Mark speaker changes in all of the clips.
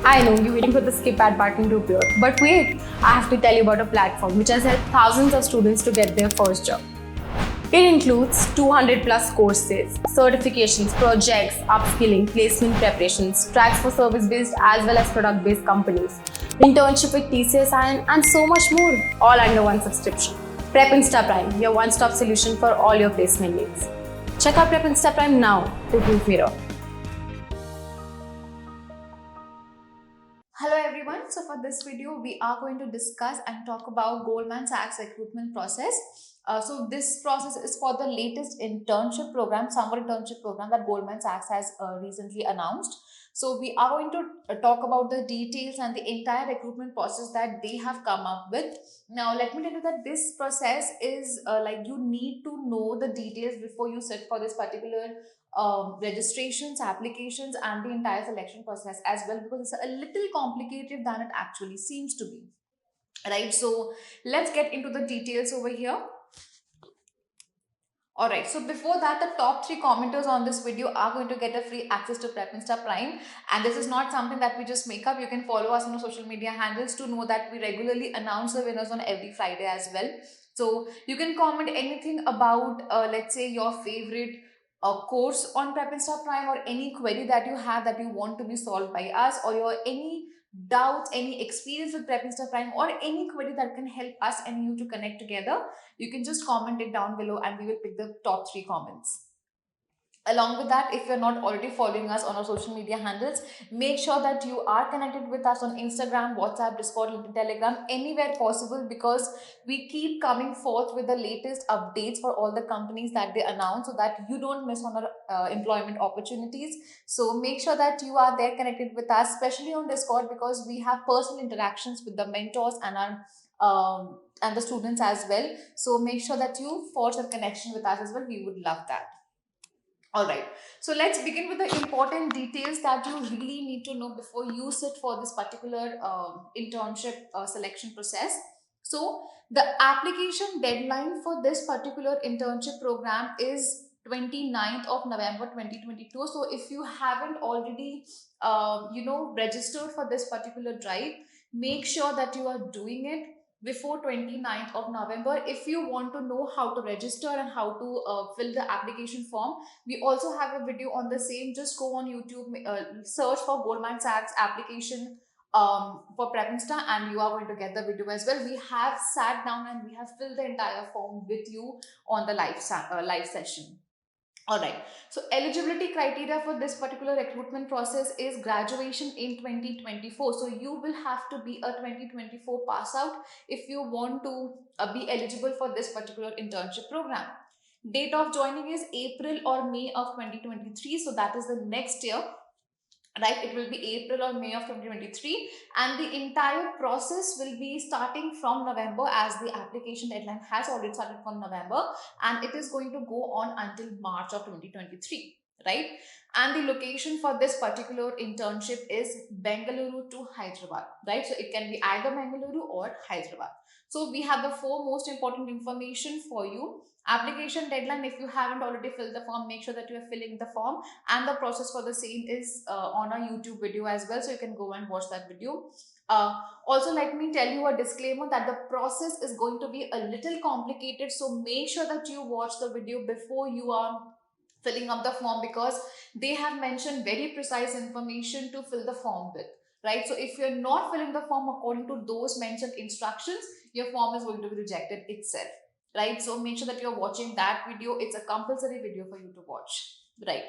Speaker 1: I know you're waiting for the skip ad button to appear. But wait, I have to tell you about a platform which has helped thousands of students to get their first job. It includes 200 plus courses, certifications, projects, upskilling, placement preparations, tracks for service-based as well as product-based companies, internship with TCS and so much more, all under one subscription. Prep Insta Prime, your one-stop solution for all your placement needs. Check out Prep Insta Prime now to prove hero.
Speaker 2: Hello everyone. So for this video, we are going to discuss and talk about Goldman Sachs recruitment process. So this process is for the latest internship program, summer internship program that Goldman Sachs has recently announced. So we are going to talk about the details and the entire recruitment process that they have come up with. Now, let me tell you that this process is like you need to know the details before you sit for this particular registrations, applications, and the entire selection process as well, because it's a little complicated than it actually seems to be. Right, so let's get into the details over here. All right, so before that, the top 3 commenters on this video are going to get a free access to Prep Insta Prime. And this is not something that we just make up. You can follow us on our social media handles to know that we regularly announce the winners on every Friday as well. So you can comment anything about, let's say, your favorite course on Prep Insta Prime, or any query that you have that you want to be solved by us, or your any doubts, any experience with Prep Insta Prime, or any query that can help us and you to connect together. You can just comment it down below and we will pick the top 3 comments. Along with that, if you're not already following us on our social media handles, make sure that you are connected with us on Instagram, WhatsApp, Discord, LinkedIn, Telegram, anywhere possible, because we keep coming forth with the latest updates for all the companies that they announce, so that you don't miss on our employment opportunities. So make sure that you are there connected with us, especially on Discord, because we have personal interactions with the mentors and our and the students as well. So make sure that you forge a connection with us as well. We would love that. All right. So let's begin with the important details that you really need to know before you sit for this particular internship selection process. So the application deadline for this particular internship program is 29th of November 2022. So if you haven't already, registered for this particular drive, make sure that you are doing it before 29th of November. If you want to know how to register and how to fill the application form, we also have a video on the same. Just go on YouTube, search for Goldman Sachs application for Prep Insta, and you are going to get the video as well. We have sat down and we have filled the entire form with you on the live session. All right. So eligibility criteria for this particular recruitment process is graduation in 2024. So you will have to be a 2024 pass out if you want to be eligible for this particular internship program. Date of joining is April or May of 2023. So that is the next year, right? It will be April or May of 2023, and the entire process will be starting from November, as the application deadline has already started from November, and it is going to go on until March of 2023, right? And the location for this particular internship is Bengaluru to Hyderabad, right? So it can be either Bengaluru or Hyderabad. So we have the 4 most important information for you. Application deadline, if you haven't already filled the form, make sure that you are filling the form, and the process for the same is on our YouTube video as well, so you can go and watch that video. uh, Also, let me tell you a disclaimer that the process is going to be a little complicated, so make sure that you watch the video before you are filling up the form, because they have mentioned very precise information to fill the form with, right? So if you're not filling the form according to those mentioned instructions, your form is going to be rejected itself, right? So make sure that you're watching that video. It's a compulsory video for you to watch, right?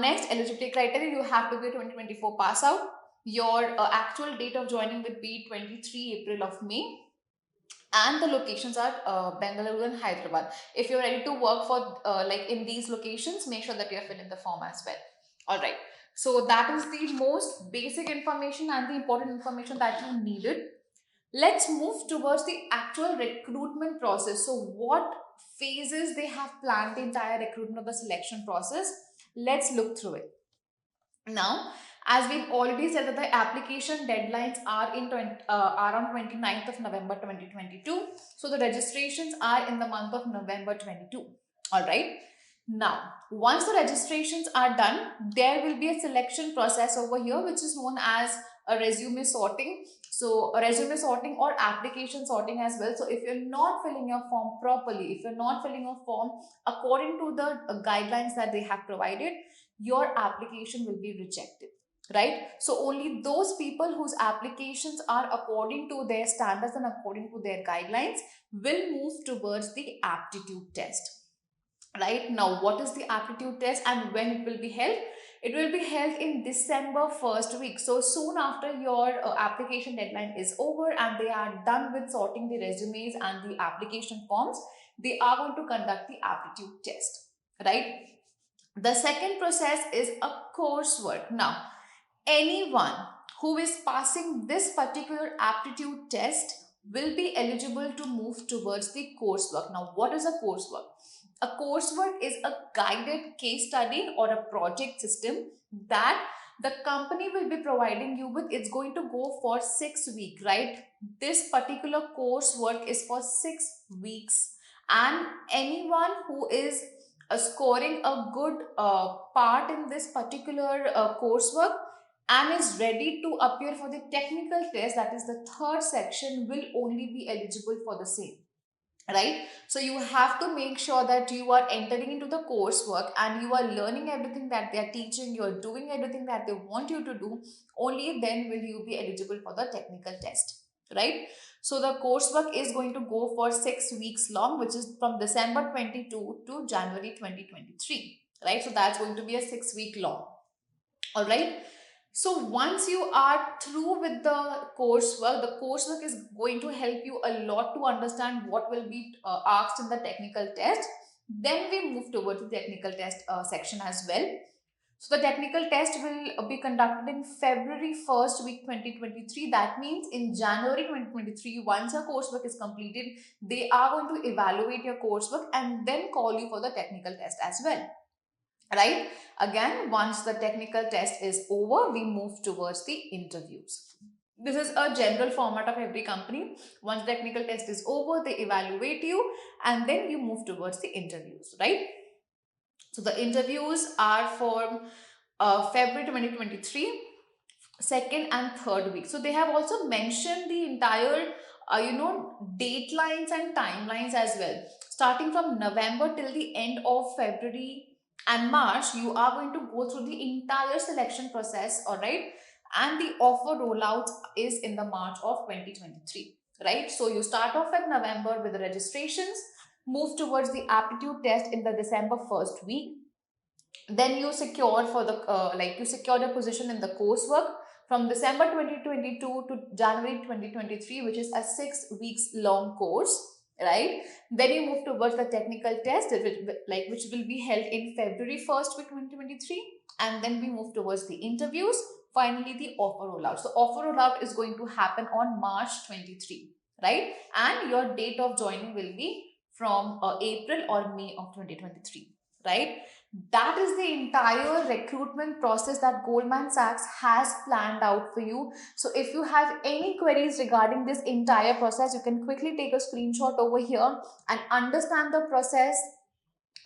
Speaker 2: Next, eligibility criteria: you have to be a 2024 pass out. Your actual date of joining would be 23 April of May, and the locations are Bengaluru and Hyderabad. If you're ready to work for like in these locations, make sure that you're filling the form as well. All right. So that is the most basic information and the important information that you needed. Let's move towards the actual recruitment process. So what phases they have planned the entire recruitment of the selection process? Let's look through it. Now, as we've already said that the application deadlines are are on 29th of November 2022. So the registrations are in the month of November 22. All right. Now, once the registrations are done, there will be a selection process over here, which is known as a resume sorting. So a resume sorting or application sorting as well. So if you're not filling your form properly, if you're not filling your form according to the guidelines that they have provided, your application will be rejected, right? So only those people whose applications are according to their standards and according to their guidelines will move towards the aptitude test. Right now, what is the aptitude test and when it will be held? It will be held in December first week. So soon after your application deadline is over and they are done with sorting the resumes and the application forms, they are going to conduct the aptitude test, right? The second process is a coursework. Now, anyone who is passing this particular aptitude test will be eligible to move towards the coursework. Now, what is a coursework? A coursework is a guided case study or a project system that the company will be providing you with. It's going to go for 6 weeks, right? This particular coursework is for 6 weeks, and anyone who is scoring a good part in this particular coursework and is ready to appear for the technical test, that is the third section, will only be eligible for the same, right? So you have to make sure that you are entering into the coursework and you are learning everything that they are teaching, you are doing everything that they want you to do. Only then will you be eligible for the technical test, right? So the coursework is going to go for 6 weeks long, which is from December 22 to January 2023, right? So that's going to be a 6 week long. All right. So once you are through with the coursework is going to help you a lot to understand what will be asked in the technical test. Then we move towards the technical test section as well. So the technical test will be conducted in February 1st week 2023. That means in January 2023, once your coursework is completed, they are going to evaluate your coursework and then call you for the technical test as well, right? Again, once the technical test is over, we move towards the interviews. This is a general format of every company. Once the technical test is over, they evaluate you and then you move towards the interviews, right? So the interviews are for February 2023, second and third week. So they have also mentioned the entire datelines and timelines as well. Starting from November till the end of February and March, you are going to go through the entire selection process, all right? And the offer rollout is in the March of 2023, right? So you start off at November with the registrations, move towards the aptitude test in the December first week. Then you secure for the you secure your position in the coursework from December 2022 to January 2023, which is a 6 weeks long course, right? Then you move towards the technical test, which will be held in February 1st week 2023, and then we move towards the interviews. Finally, the offer rollout. So offer rollout is going to happen on March 23, right? And your date of joining will be from April or May of 2023, right? That is the entire recruitment process that Goldman Sachs has planned out for you. So if you have any queries regarding this entire process, you can quickly take a screenshot over here and understand the process,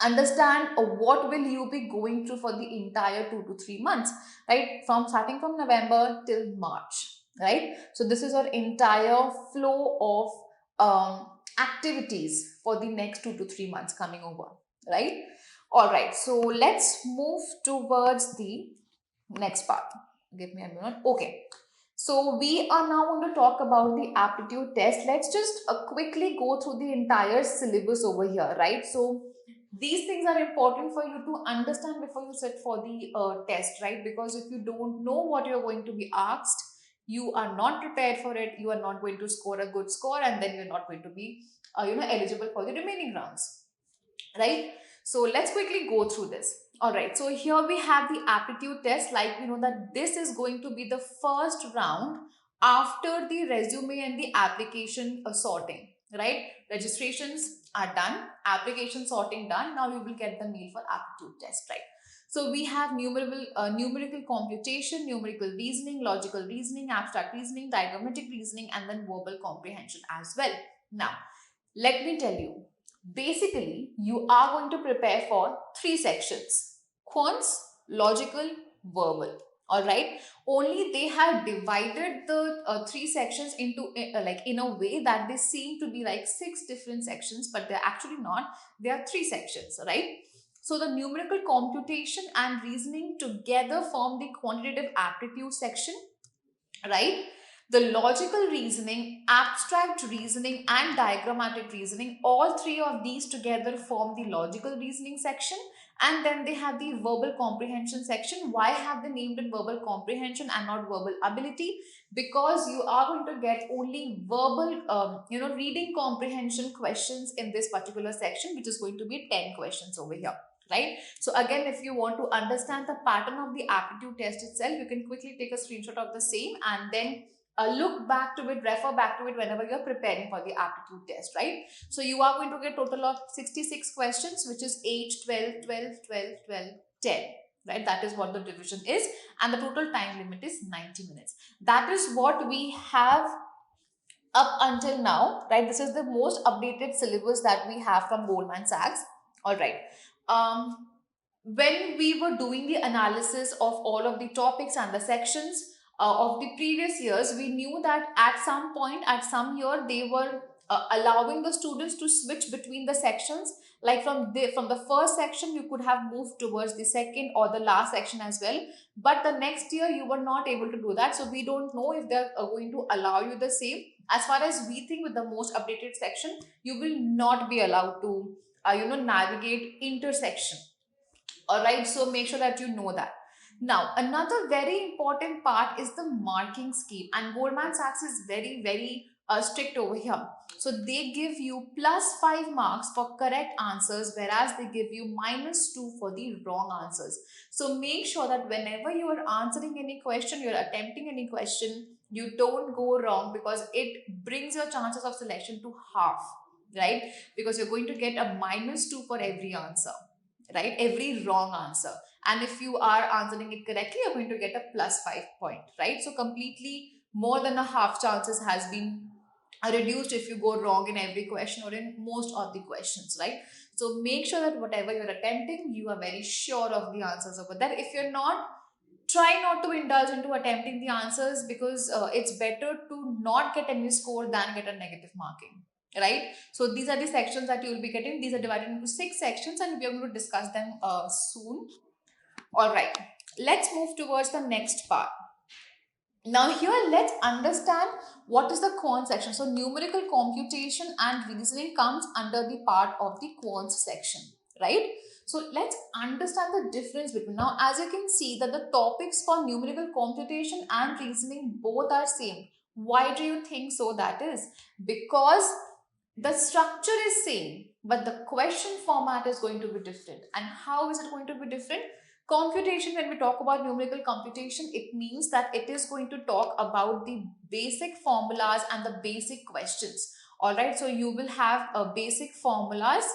Speaker 2: understand what will you be going through for the entire 2 to 3 months, right? From starting from November till March, right? So this is our entire flow of activities for the next 2 to 3 months coming over, right? All right, so let's move towards the next part. Give me a minute. Okay, so we are now going to talk about the aptitude test. Let's just quickly go through the entire syllabus over here, right? So these things are important for you to understand before you sit for the test, right? Because if you don't know what you're going to be asked, you are not prepared for it, you are not going to score a good score, and then you're not going to be eligible for the remaining rounds, right? So let's quickly go through this. All right, so here we have the aptitude test. Like we know that this is going to be the first round after the resume and the application sorting, right? Registrations are done, application sorting done. Now you will get the mail for aptitude test, right? So we have numerical computation, numerical reasoning, logical reasoning, abstract reasoning, diagrammatic reasoning, and then verbal comprehension as well. Now, let me tell you, basically, you are going to prepare for three sections: quants, logical, verbal. All right, only they have divided the three sections into like in a way that they seem to be like six different sections, but they're actually not. They are three sections, right? So the numerical computation and reasoning together form the quantitative aptitude section, right? The logical reasoning, abstract reasoning, and diagrammatic reasoning, all three of these together form the logical reasoning section. And then they have the verbal comprehension section. Why have they named it verbal comprehension and not verbal ability? Because you are going to get only verbal, reading comprehension questions in this particular section, which is going to be 10 questions over here, right? So again, if you want to understand the pattern of the aptitude test itself, you can quickly take a screenshot of the same and then look back to it, refer back to it whenever you're preparing for the aptitude test, right? So you are going to get total of 66 questions, which is 8, 12, 12, 12, 12, 10, right? That is what the division is. And the total time limit is 90 minutes. That is what we have up until now, right? This is the most updated syllabus that we have from Goldman Sachs. All right. Um, when we were doing the analysis of all of the topics and the sections of the previous years, we knew that at some point, at some year, they were allowing the students to switch between the sections. Like from the first section, you could have moved towards the second or the last section as well. But the next year, you were not able to do that. So we don't know if they're going to allow you the same. As far as we think, with the most updated section, you will not be allowed to, navigate intersection. All right, so make sure that you know that. Now, another very important part is the marking scheme, and Goldman Sachs is very, very strict over here. So they give you +5 marks for correct answers, whereas they give you -2 for the wrong answers. So make sure that whenever you are answering any question, you're attempting any question, you don't go wrong, because it brings your chances of selection to half, right? Because you're going to get a -2 for every answer, right? Every wrong answer. And if you are answering it correctly, you're going to get a +5 point, right? So completely more than a half chances has been reduced if you go wrong in every question or in most of the questions, right? So make sure that whatever you're attempting, you are very sure of the answers over there. If you're not, try not to indulge into attempting the answers, because it's better to not get any score than get a negative marking, right? So these are the sections that you will be getting. These are divided into 6 sections, and we are going to discuss them soon. All right, let's move towards the next part. Now here, let's understand what is the quant section. So numerical computation and reasoning comes under the part of the quant section, right? So let's understand the difference between. Now, as you can see that the topics for numerical computation and reasoning both are same. Why do you think so? That is because the structure is same, but the question format is going to be different. And how is it going to be different? Computation, when we talk about numerical computation, it means that it is going to talk about the basic formulas and the basic questions. All right, so you will have basic formulas,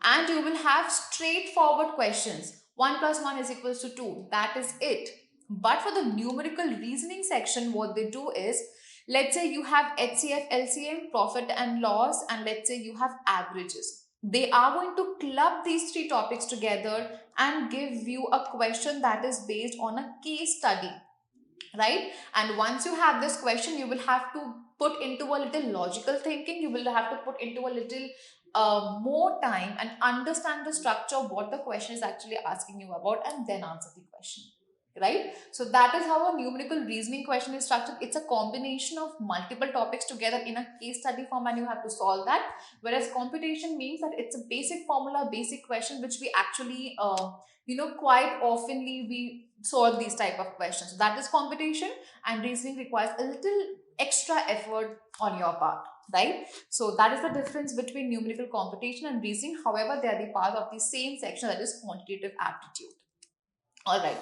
Speaker 2: and you will have straightforward questions. 1 plus 1 is equals to 2. That is it. But for the numerical reasoning section, what they do is, let's say you have HCF, LCM, profit and loss, and let's say you have averages. They are going to club these three topics together and give you a question that is based on a case study, right? And once you have this question, you will have to put into a little logical thinking. You will have to put into a little more time and understand the structure of what the question is actually asking you about, and then answer the question, right? So that is how a numerical reasoning question is structured. It's a combination of multiple topics together in a case study form, and you have to solve that. Whereas computation means that it's a basic formula, basic question, which we actually quite oftenly we solve these type of questions. So that is computation, and reasoning requires a little extra effort on your part, right? So that is the difference between numerical computation and reasoning. However, they are the part of the same section, that is quantitative aptitude. All right.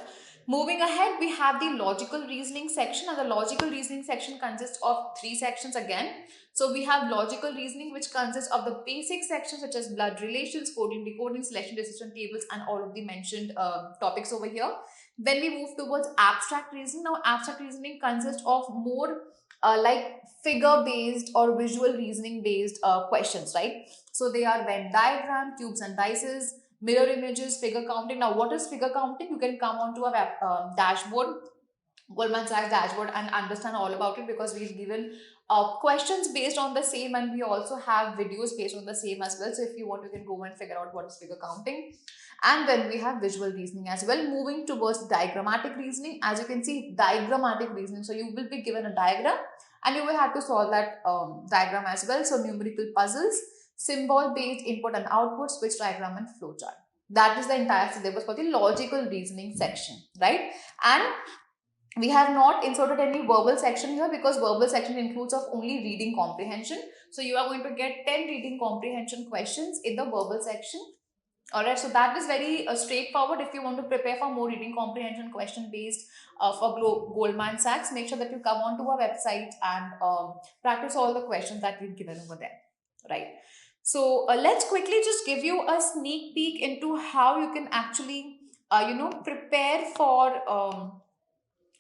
Speaker 2: Moving ahead, we have the logical reasoning section, and the logical reasoning section consists of 3 sections again. So we have logical reasoning, which consists of the basic sections such as blood relations, coding, decoding, selection, decision tables, and all of the mentioned topics over here. Then we move towards abstract reasoning. Now, abstract reasoning consists of more like figure based or visual reasoning based questions, right? So they are Venn diagram, cubes and dices, mirror images, figure counting. Now, what is figure counting? You can come onto a dashboard, Goldman Sachs dashboard, and understand all about it, because we've given questions based on the same, and we also have videos based on the same as well. So if you want, you can go and figure out what is figure counting. And then we have visual reasoning as well. Moving towards diagrammatic reasoning, as you can see, diagrammatic reasoning. So you will be given a diagram and you will have to solve that diagram as well. So numerical puzzles, symbol based input and output, switch diagram, and flowchart. That is the entire syllabus for the logical reasoning section, right? And we have not inserted any verbal section here, because verbal section includes of only reading comprehension. So you are going to get 10 reading comprehension questions in the verbal section. All right, so that is very straightforward. If you want to prepare for more reading comprehension question based for Goldman Sachs, make sure that you come onto our website and practice all the questions that we've given over there, right? So let's quickly just give you a sneak peek into how you can actually, prepare for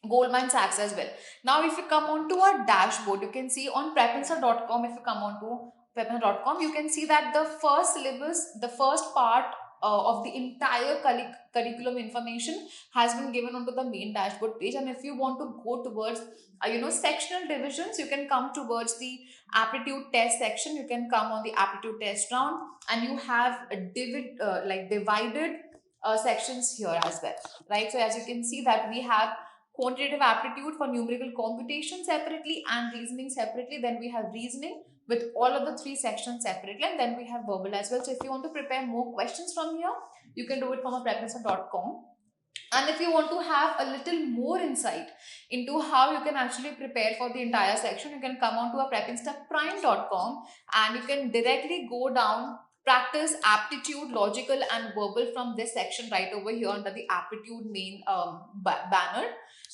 Speaker 2: Goldman Sachs as well. Now, if you come onto our dashboard, you can see on prepinsta.com, if you come onto prepinsta.com, you can see that the first syllabus, the first part of the entire curriculum information has been given onto the main dashboard page. And if you want to go towards, sectional divisions, you can come towards the aptitude test section. You can come on the aptitude test round, and you have a divided sections here as well, right? So as you can see that we have quantitative aptitude for numerical computation separately and reasoning separately. Then we have reasoning with all of the three sections separately, and then we have verbal as well. So if you want to prepare more questions from here, you can do it from a prepinsta.com. And if you want to have a little more insight into how you can actually prepare for the entire section, you can come on to a prepinstaprime.com, and you can directly go down, practice aptitude, logical and verbal from this section right over here under the aptitude main banner.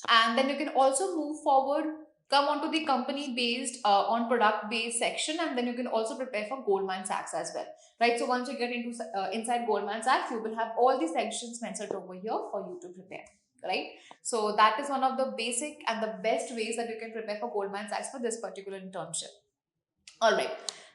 Speaker 2: And then you can also move forward, come onto the company based on product based section, and then you can also prepare for Goldman Sachs as well, right? So once you get into inside Goldman Sachs, you will have all the sections mentioned over here for you to prepare, right? So that is one of the basic and the best ways that you can prepare for Goldman Sachs for this particular internship. All right,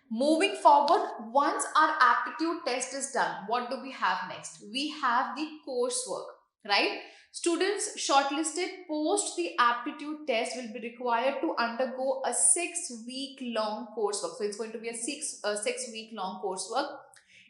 Speaker 2: moving forward, once our aptitude test is done, what do we have next? We have the coursework, right? Students shortlisted post the aptitude test will be required to undergo a 6-week long coursework. So it's going to be a 6 week long coursework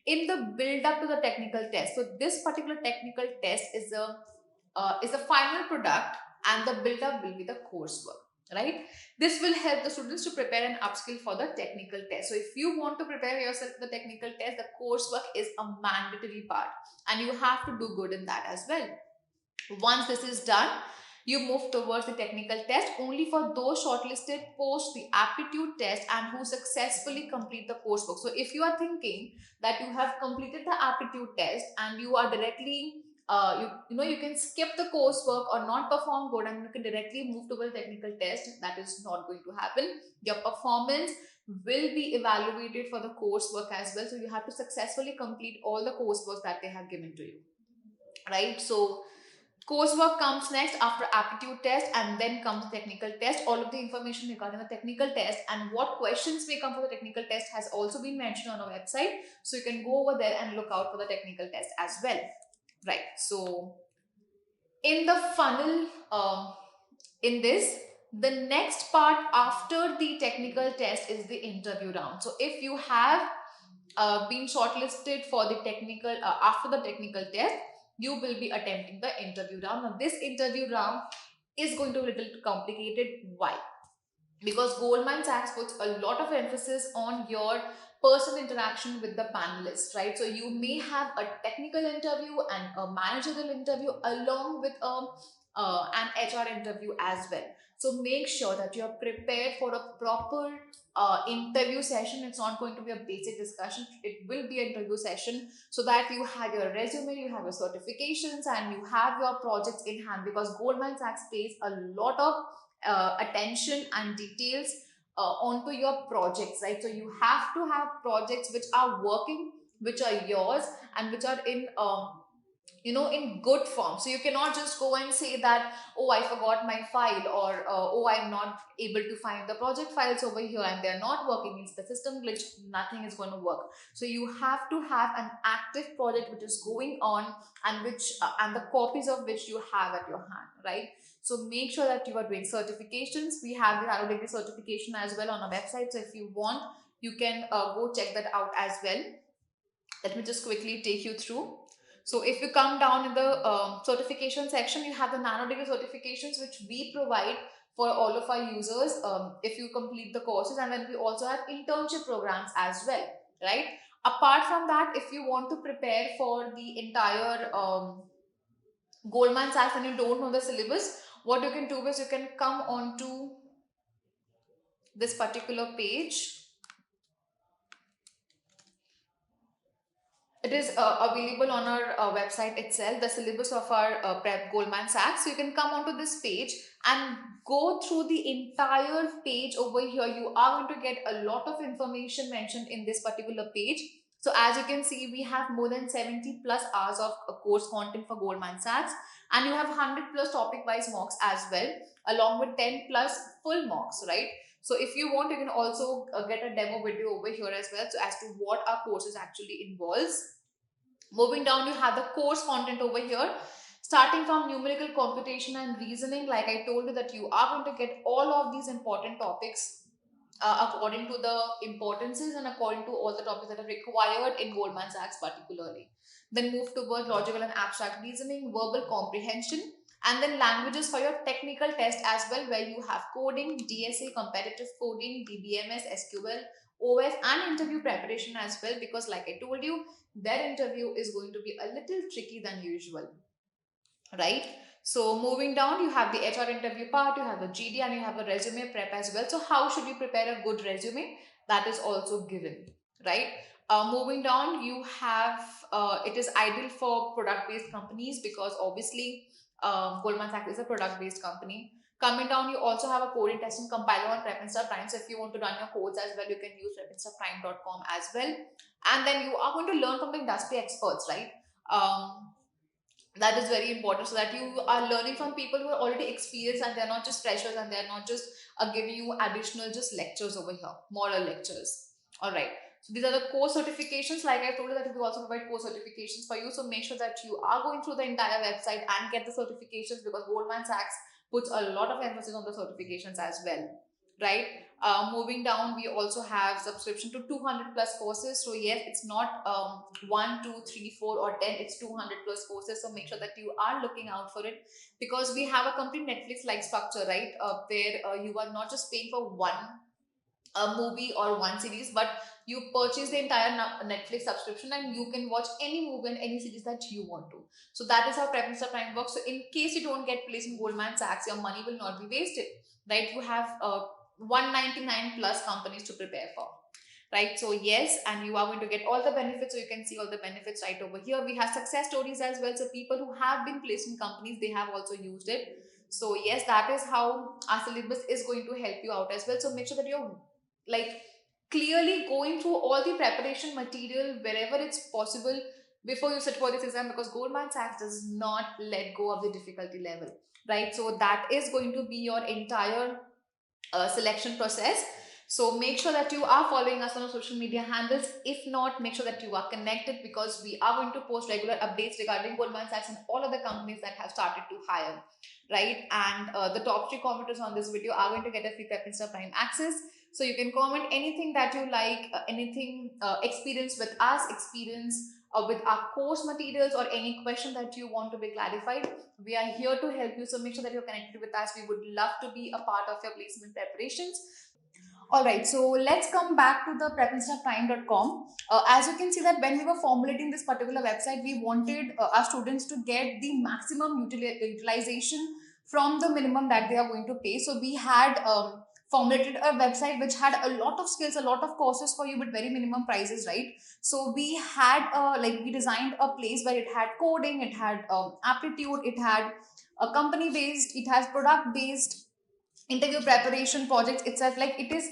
Speaker 2: in the build up to the technical test. So this particular technical test is the final product, and the build up will be the coursework, right? This will help the students to prepare and upskill for the technical test. So if you want to prepare yourself for the technical test, the coursework is a mandatory part, and you have to do good in that as well. Once this is done, you move towards the technical test only for those shortlisted post the aptitude test and who successfully complete the coursework. So if you are thinking that you have completed the aptitude test and you are directly you can skip the coursework or not perform good and you can directly move to a technical test, that is not going to happen. Your performance will be evaluated for the coursework as well. So you have to successfully complete all the coursework that they have given to you, right? So coursework comes next after aptitude test, and then comes the technical test. All of the information regarding the technical test and what questions may come for the technical test has also been mentioned on our website. So you can go over there and look out for the technical test as well, right? So in the funnel, in this, the next part after the technical test is the interview round. So if you have been shortlisted for the technical after the technical test, you will be attempting the interview round. Now this interview round is going to be a little complicated. Why? Because Goldman Sachs puts a lot of emphasis on your personal interaction with the panelists, right? So you may have a technical interview and a managerial interview along with an HR interview as well. So make sure that you are prepared for a proper interview session. It's not going to be a basic discussion. It will be an interview session, so that you have your resume, you have your certifications, and you have your projects in hand, because Goldman Sachs pays a lot of attention and details onto your projects, right? So you have to have projects which are working, which are yours, and which are in in good form. So you cannot just go and say that, oh, I forgot my file, or oh, I'm not able to find the project files over here and they're not working, means the system glitch, nothing is going to work. So you have to have an active project which is going on, and which and the copies of which you have at your hand, right? So make sure that you are doing certifications. We have the nano degree certification as well on our website, so if you want, you can go check that out as well. Let me just quickly take you through. So if you come down in the certification section, you have the nano degree certifications which we provide for all of our users if you complete the courses, and then we also have internship programs as well, right? Apart from that, if you want to prepare for the entire Goldman Sachs and you don't know the syllabus, what you can do is you can come on to this particular page. It is available on our website itself, the syllabus of our prep Goldman Sachs. So you can come onto this page and go through the entire page over here. You are going to get a lot of information mentioned in this particular page. So as you can see, we have more than 70 plus hours of course content for Goldman Sachs, and you have 100 plus topic wise mocks as well, along with 10 plus full mocks, right? So if you want, you can also get a demo video over here as well, so as to what our courses actually involves. Moving down, you have the course content over here, starting from numerical computation and reasoning. Like I told you, that you are going to get all of these important topics according to the importances and according to all the topics that are required in Goldman Sachs particularly. Then move towards logical and abstract reasoning, verbal comprehension, and then languages for your technical test as well, where you have coding, DSA, competitive coding, DBMS, SQL, OS, and interview preparation as well, because like I told you, their interview is going to be a little tricky than usual, right? So moving down, you have the HR interview part, you have the GD, and you have a resume prep as well. So how should you prepare a good resume? That is also given, right? Moving down, you have it is ideal for product-based companies, because obviously Goldman Sachs is a product-based company. Coming down, you also have a coding testing compiler on Prep and Stuff Prime. So if you want to run your codes as well, you can use prepandstuffprime.com as well. And then you are going to learn from the industry experts, right? That is very important, so that you are learning from people who are already experienced, and they're not just freshers, and they're not just giving you additional just lectures over here, moral lectures. All right, so these are the core certifications. Like I told you, that we also provide core certifications for you, so make sure that you are going through the entire website and get the certifications, because Goldman Sachs puts a lot of emphasis on the certifications as well, right? Moving down, we also have subscription to 200 plus courses. So yes, it's not 1, 2, 3, 4 or 10, it's 200 plus courses. So make sure that you are looking out for it, because we have a complete Netflix like structure, right? Where you are not just paying for one movie or one series, but you purchase the entire Netflix subscription, and you can watch any movie and any series that you want to. So that is how Prep and Stuff Prime works. So in case you don't get placed in Goldman Sachs, your money will not be wasted, right? You have 199 plus companies to prepare for, right? So yes, and you are going to get all the benefits. So you can see all the benefits right over here. We have success stories as well, so people who have been placed in companies, they have also used it. So yes, that is how our syllabus is going to help you out as well. So make sure that you're like clearly going through all the preparation material wherever it's possible before you sit for this exam, because Goldman Sachs does not let go of the difficulty level, right? So that is going to be your entire selection process. So make sure that you are following us on our social media handles. If not, make sure that you are connected, because we are going to post regular updates regarding Goldman Sachs and all other companies that have started to hire, right? And the top 3 commenters on this video are going to get a free Prep Insta Prime access. So you can comment anything that you like, anything experience with us, experience with our course materials, or any question that you want to be clarified. We are here to help you. So make sure that you're connected with us. We would love to be a part of your placement preparations. All right, so let's come back to the prepinstaprime.com. As you can see, that when we were formulating this particular website, we wanted our students to get the maximum utilization from the minimum that they are going to pay. So we had formulated a website which had a lot of skills, a lot of courses for you with very minimum prices, right? So we had we designed a place where it had coding, it had aptitude, it had a company based, it has product based, interview preparation, projects itself. Like it is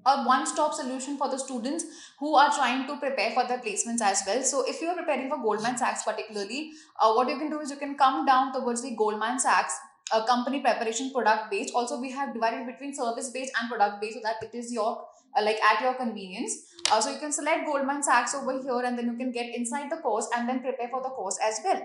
Speaker 2: a one-stop solution for the students who are trying to prepare for their placements as well. So if you are preparing for Goldman Sachs particularly, what you can do is you can come down towards the Goldman Sachs company preparation product based. Also, we have divided between service based and product based so that it is your like at your convenience. So you can select Goldman Sachs over here, and then you can get inside the course and then prepare for the course as well,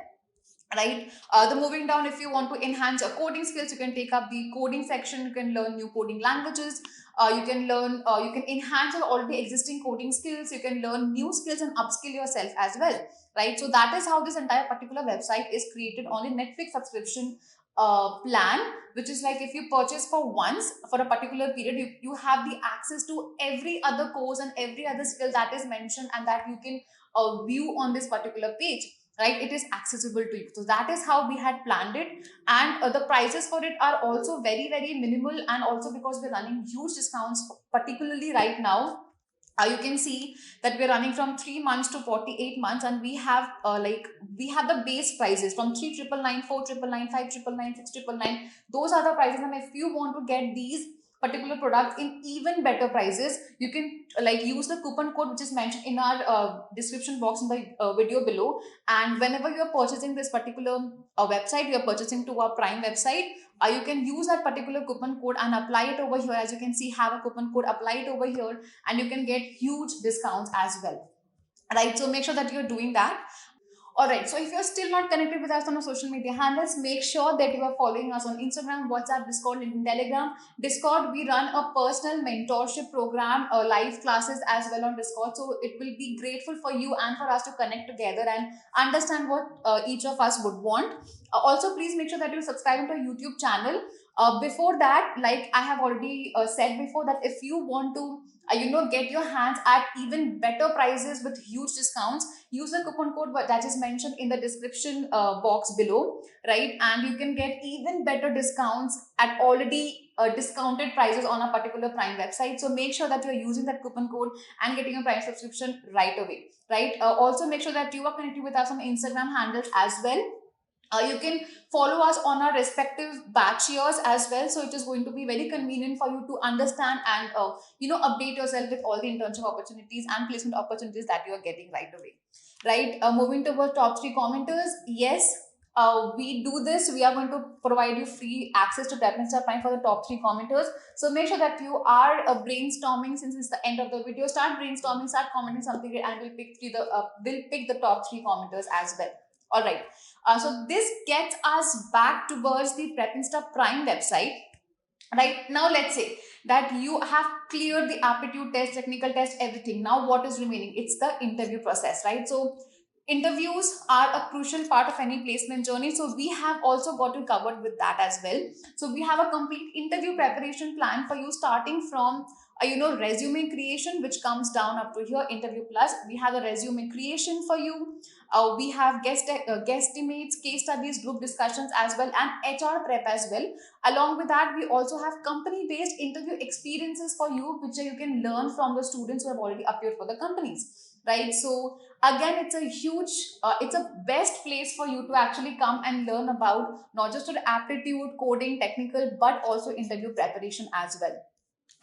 Speaker 2: right? The moving down, if you want to enhance your coding skills, you can take up the coding section. You can learn new coding languages. You can enhance your already existing coding skills. You can learn new skills and upskill yourself as well, right? So that is how this entire particular website is created on the Netflix subscription plan, which is like if you purchase for once for a particular period, you have the access to every other course and every other skill that is mentioned and that you can view on this particular page, right? It is accessible to you. So that is how we had planned it, and the prices for it are also very very minimal, and also because we're running huge discounts particularly right now. You can see that we're running from 3 months to 48 months, and we have we have the base prices from 3,999, 4,999, 5,999, 6,999. Those are the prices, and if you want to get these particular products in even better prices, you can like use the coupon code which is mentioned in our description box in the video below. And whenever you are purchasing this particular website, you are purchasing to our Prime website, you can use that particular coupon code and apply it over here. As you can see, have a coupon code, apply it over here, and you can get huge discounts as well, right? So make sure that you're doing that. All right. So if you're still not connected with us on our social media handles, make sure that you are following us on Instagram, WhatsApp, Discord, and Telegram. Discord, we run a personal mentorship program, live classes as well on Discord. So it will be grateful for you and for us to connect together and understand what each of us would want. Also, please make sure that you subscribe to our YouTube channel. Before that, like I have already said before, that if you want to get your hands at even better prices with huge discounts, use the coupon code that is mentioned in the description box below, right? And you can get even better discounts at already discounted prices on a particular Prime website. So make sure that you're using that coupon code and getting a Prime subscription right away, right? Also make sure that you are connected with us on Instagram handles as well. You can follow us on our respective batch years as well, so it is going to be very convenient for you to understand and update yourself with all the internship opportunities and placement opportunities that you are getting right away, right? Moving to our top 3 commenters, yes, we do this. We are going to provide you free access to Prepminster Prime for the top 3 commenters. So make sure that you are brainstorming since it's the end of the video. Start brainstorming, start commenting something, and we'll pick the top 3 commenters as well. All right. So this gets us back towards the Prepminster Prime website. Right now, let's say that you have cleared the aptitude test, technical test, everything. Now, what is remaining? It's the interview process, right? So, interviews are a crucial part of any placement journey. So, we have also got you covered with that as well. So, we have a complete interview preparation plan for you, starting from resume creation, which comes down up to here, interview plus. We have a resume creation for you. We have guesstimates, case studies, group discussions as well, and HR prep as well. Along with that, we also have company-based interview experiences for you, which you can learn from the students who have already appeared for the companies, right? So again, it's a huge, it's a best place for you to actually come and learn about not just your aptitude, coding, technical, but also interview preparation as well.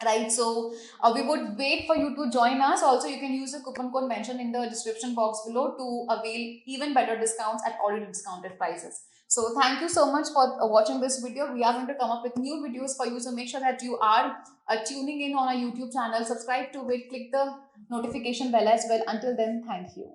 Speaker 2: Right, so we would wait for you to join us. Also, you can use the coupon code mentioned in the description box below to avail even better discounts at already discounted prices. So thank you so much for watching this video. We are going to come up with new videos for you, so make sure that you are tuning in on our YouTube channel, subscribe to it, click the notification bell as well. Until then, thank you.